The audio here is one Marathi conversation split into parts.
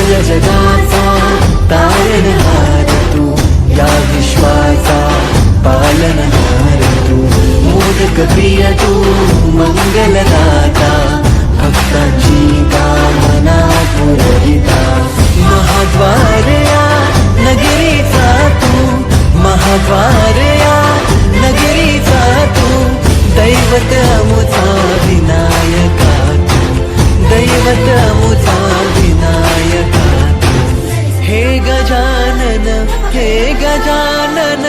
सगळ्या जगाचा तारणहार तू, या विश्वाचा पालनहार तू, मोदक प्रिय तू, मंगलदाता, भक्तांची कामना पुरविता, महाद्वार या नगरीचा तू, महाद्वार या नगरीचा तू, दैवत अमुचा विनायका तू, दैवत अमुचा विनायका तू. हे गजानन, हे गजानन,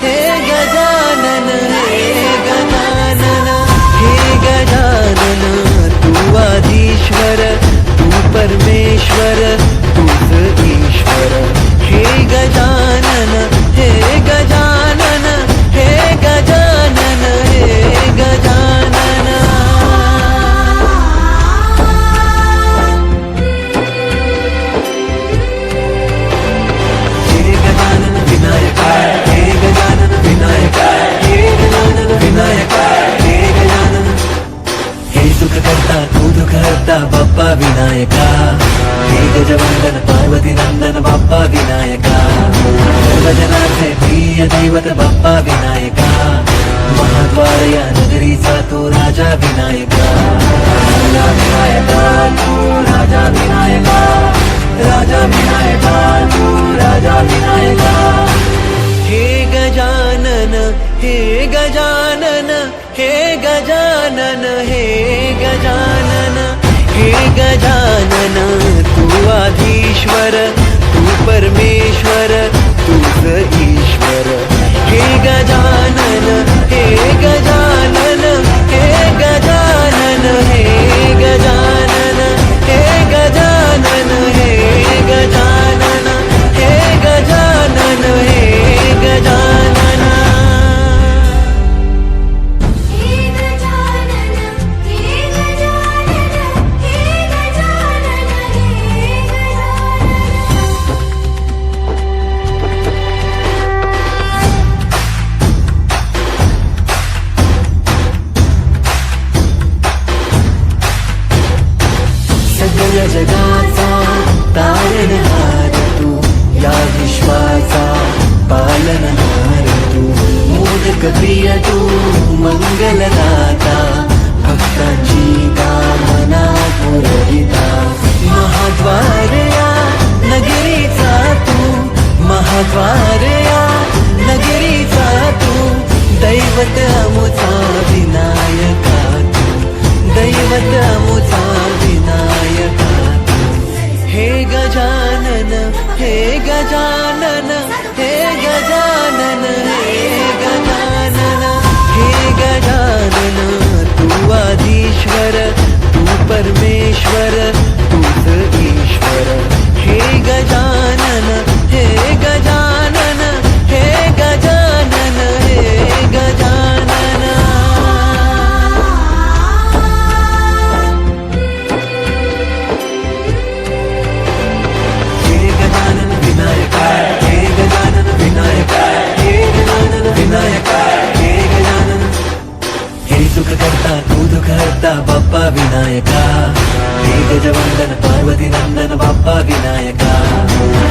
हे गजानन, हे गजानन, हे गजानन, तू आधीश्वर, तू परमेश्वर, तूच ईश्वर. हे गजानन, हे गजानन, हे गजानन, हे गजानन. हे गजानन विनायका, हे गजानन विनायका, हे गजानन विनायका, हे गजानन. हे सुख करता तू दुःख हरता बाप्पा विनायका, हे गजवंदन पार्वती नंदन बाप्पा विनायका, सर्वजनाचे प्रिय दैवत बाप्पा विनायका, महाद्वार या नगरीचा तो राजा विनायका. राजा विनायका तू, राजा विनायका, राजा विनायका तू, राजा विनायका. हे गजानन, हे गजानन, हे गजानन, हे गजानन, हे गजानन, तू आधीश्वर, तू परमेश्वर, तूच ईश्वर. हे गजानन, हे गजानन, हे गजानन, हे गजानन, हे गजानन, हे गजानन, हे गजानन, हे गजानन. सगळ्या जगाचा तारणहार तू, या विश्वाचा पालनहार तू, मोदक प्रिय तू, मंगलदाता, भक्तांची कामना पुरविता, महाद्वार या नगरीचा तू, महाद्वार या नगरीचा तू, दैवत अमुचा विनायका तू, दैवत अमुचा विनायका तू. हे गजानन, हे गजानन, हे गजानन, हे गजानन, हे गजानन, तू आधीश्वर, तू परमेश्वर, तूच ईश्वर. हे गजानन, हे गजानन, हे गजानन, हे गजानन. हे गजानन विनायका, हे गजानन विनायका, हे गजानन विनायका, हे गजानन. हे सुख करता तू दुःख हरता बाप्पा विनायका, हे गजवंदन पार्वती नंदन बाप्पा विनायका,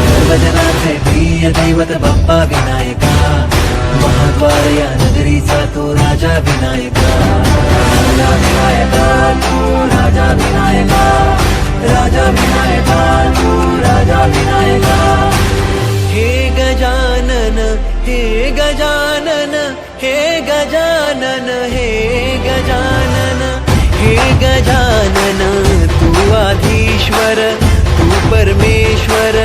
सर्वजनाचे प्रिय दैवत बाप्पा विनायका, महाद्वार या नगरीचा तो राजा विनायका. राजा विनायका तू, राजा विनायका, राजा विनायका तू, राजा विनायका. हे गजानन, हे गजानन, हे गजानन, हे गजानन, हे गजानन, तू आधीश्वर, तू परमेश्वर,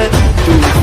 तूच